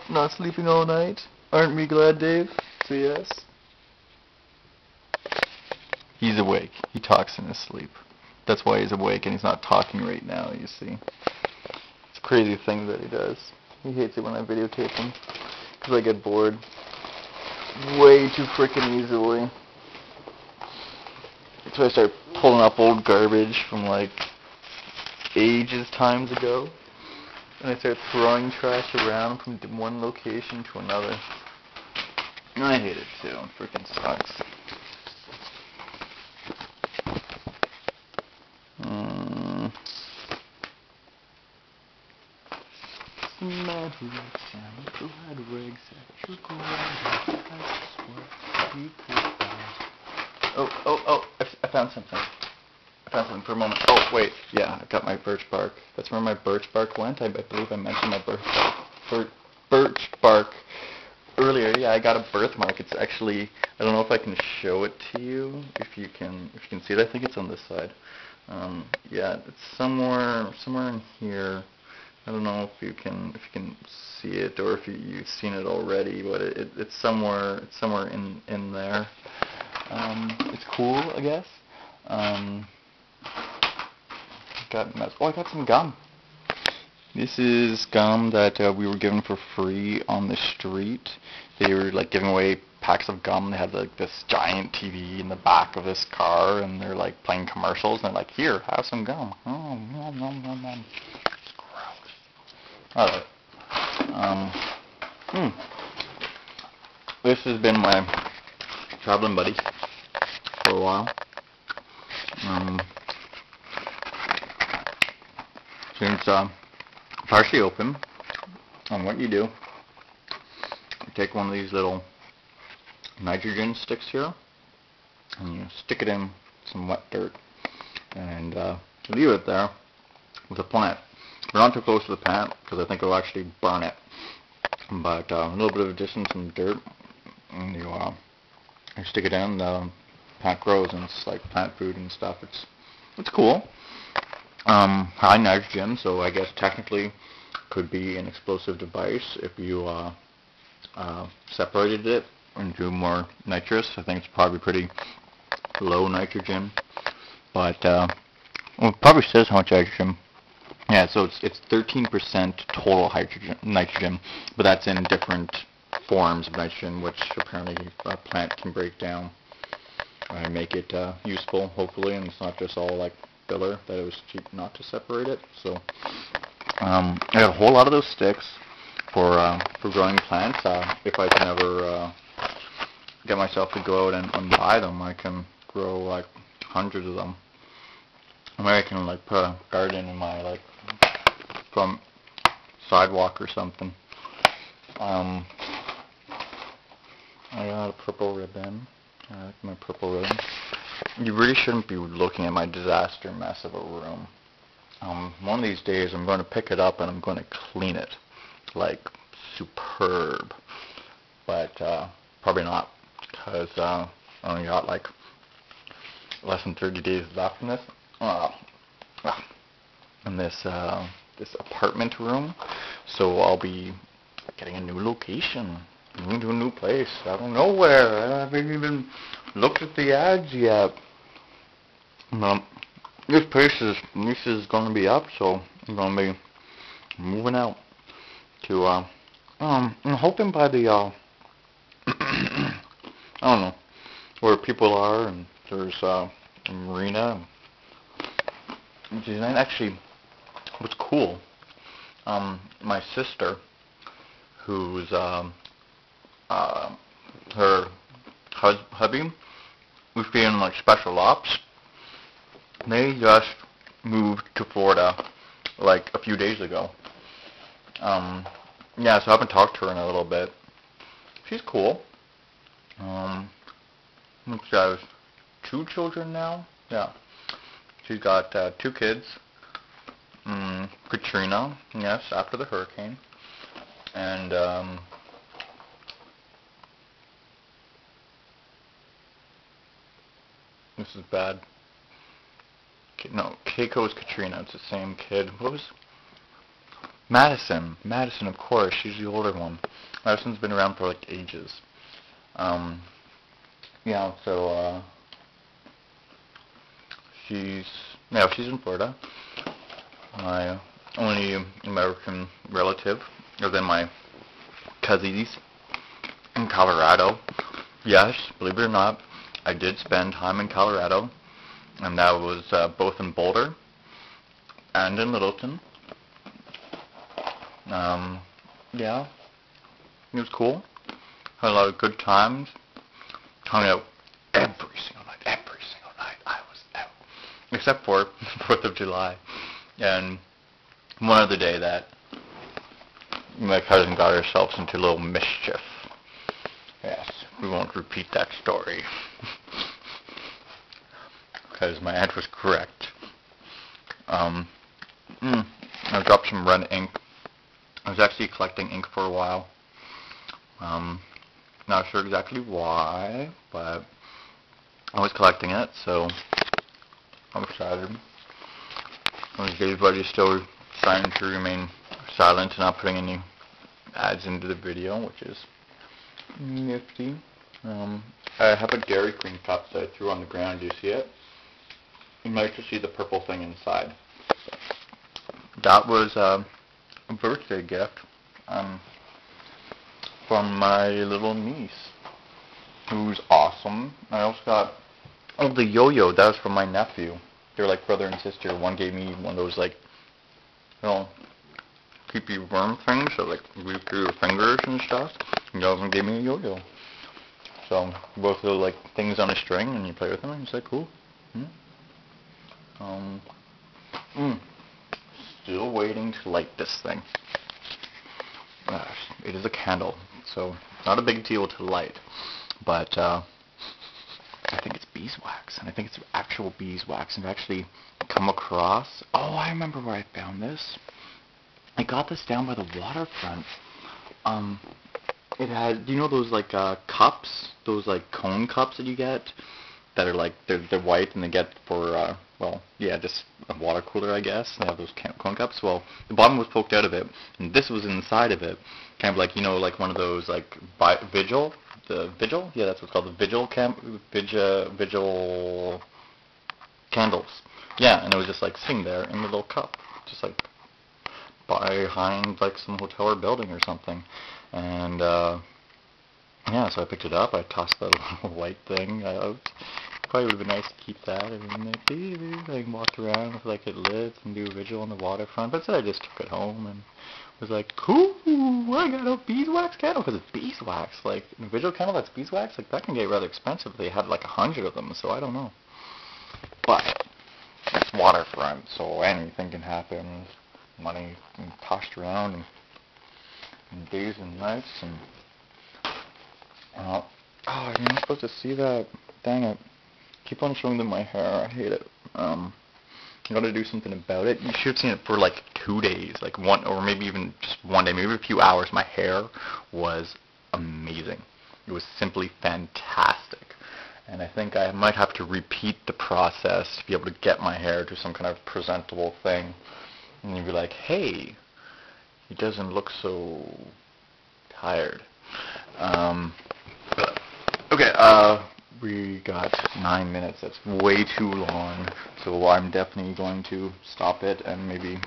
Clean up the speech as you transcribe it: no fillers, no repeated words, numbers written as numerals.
Not sleeping all night? Aren't we glad, Dave? Say yes. He's awake. He talks in his sleep. That's why he's awake and he's not talking right now, you see. It's a crazy thing that he does. He hates it when I videotape him. Because I get bored way too frickin' easily. So I start pulling up old garbage from like times ago. And I start throwing trash around from one location to another. And I hate it too. It freaking sucks. Oh, I found something. I found something for a moment. Oh, wait. Yeah, I got my birch bark. That's where my birch bark went. I believe I mentioned my birch bark earlier. Yeah, I got a birthmark. It's actually, I don't know if I can show it to you, if you can see it. I think it's on this side. Yeah, it's somewhere in here. I don't know if you can see it or if you've seen it already, but it's somewhere in there. It's cool, I guess. I got some gum. This is gum that we were given for free on the street. They were like giving away packs of gum. They had like this giant TV in the back of this car, and they're like playing commercials. And they're like, "Here, have some gum." Oh, nom nom nom nom. It's gross. All right. This has been my traveling buddy for a while. Since partially open, and what you do, you take one of these little nitrogen sticks here, and you stick it in some wet dirt, and leave it there with a plant. We're not too close to the plant, because I think it'll actually burn it, but a little bit of a distance from dirt, and you stick it in, the plant grows, and it's like plant food and stuff. It's cool. High nitrogen, so I guess technically could be an explosive device if you separated it into more nitrous. I think it's probably pretty low nitrogen, but it probably says how much nitrogen. Yeah, so it's 13% total nitrogen, but that's in different forms of nitrogen, which apparently a plant can break down and make it useful, hopefully, and it's not just all like filler, that it was cheap not to separate it. So I got a whole lot of those sticks for growing plants. If I can ever get myself to go out and buy them, I can grow like hundreds of them. Maybe I can like put a garden in my like front sidewalk or something. I got a purple ribbon. I like my purple ribbon. You really shouldn't be looking at my disaster mess of a room. One of these days I'm going to pick it up and I'm going to clean it. Like, superb. But probably not, because I only got like less than 30 days left in this. In this apartment room. So I'll be getting a new location. Moving to a new place out of nowhere. I haven't even looked at the ads yet. This lease is going to be up, so I'm going to be moving out to, I'm hoping by the, I don't know, where people are, and there's a marina, which is actually, what's cool, my sister, who's, her hubby was being like special ops. They just moved to Florida like a few days ago. Yeah, so I haven't talked to her in a little bit. She's cool. She has 2 children now. Yeah, she's got 2 kids. Katrina, yes, after the hurricane, and this is bad. No, Keiko's Katrina. It's the same kid. What was Madison. Madison, of course. She's the older one. Madison's been around for, like, ages. Yeah, so, she's in Florida. My only American relative, other than my cousins in Colorado. Yes, believe it or not, I did spend time in Colorado, and that was both in Boulder and in Littleton. Yeah, it was cool. Had a lot of good times. Hung out every single night. Every single night I was out, except for 4th of July, and one other day that my cousin got herself into a little mischief. Yes, we won't repeat that story. Because my aunt was correct. I dropped some red ink. I was actually collecting ink for a while. Not sure exactly why, but I was collecting it, so I'm excited. Everybody's still trying to remain silent and not putting any ads into the video, which is nifty. I have a Dairy Queen cup that I threw on the ground. Do you see it? You might just see the purple thing inside. That was a birthday gift from my little niece, who's awesome. I also got the yo-yo. That was from my nephew. They're like brother and sister. One gave me one of those, like, creepy worm things that, like, weave through your fingers and stuff. And the other one gave me a yo-yo. So both are like things on a string, and you play with them, and it's like cool. Still waiting to light this thing. It is a candle, so not a big deal to light, but I think it's beeswax, and I think it's actual beeswax. And I've actually come across. Oh, I remember where I found this. I got this down by the waterfront. It had, you know those like cups, those like cone cups that you get, that are like they're white, and they get for well, yeah, just a water cooler, I guess. They have those cone cups. Well, the bottom was poked out of it, and this was inside of it, kind of like, you know, like one of those like vigil, yeah, that's what's called, the vigil candles. Yeah, and it was just like sitting there in the little cup, just like behind like some hotel or building or something. And yeah, so I picked it up. I tossed that little white thing out. Probably would have been nice to keep that. I mean, I walked around with like it lit and do a vigil on the waterfront. But instead I just took it home and was like, cool, I got a beeswax candle, because it's beeswax. Like, a vigil candle that's beeswax, like, that can get rather expensive. They had like 100 of them, so I don't know. But it's waterfront, so anything can happen. Money can tossed around and days and nights, and oh, you're not supposed to see that. Dang it. Keep on showing them my hair. I hate it. You gotta do something about it. You should have seen it for like 2 days, like one, or maybe even just one day, maybe a few hours. My hair was amazing. It was simply fantastic. And I think I might have to repeat the process to be able to get my hair to some kind of presentable thing. And you'd be like, hey, he doesn't look so tired. Okay, we got 9 minutes. That's way too long. So I'm definitely going to stop it and maybe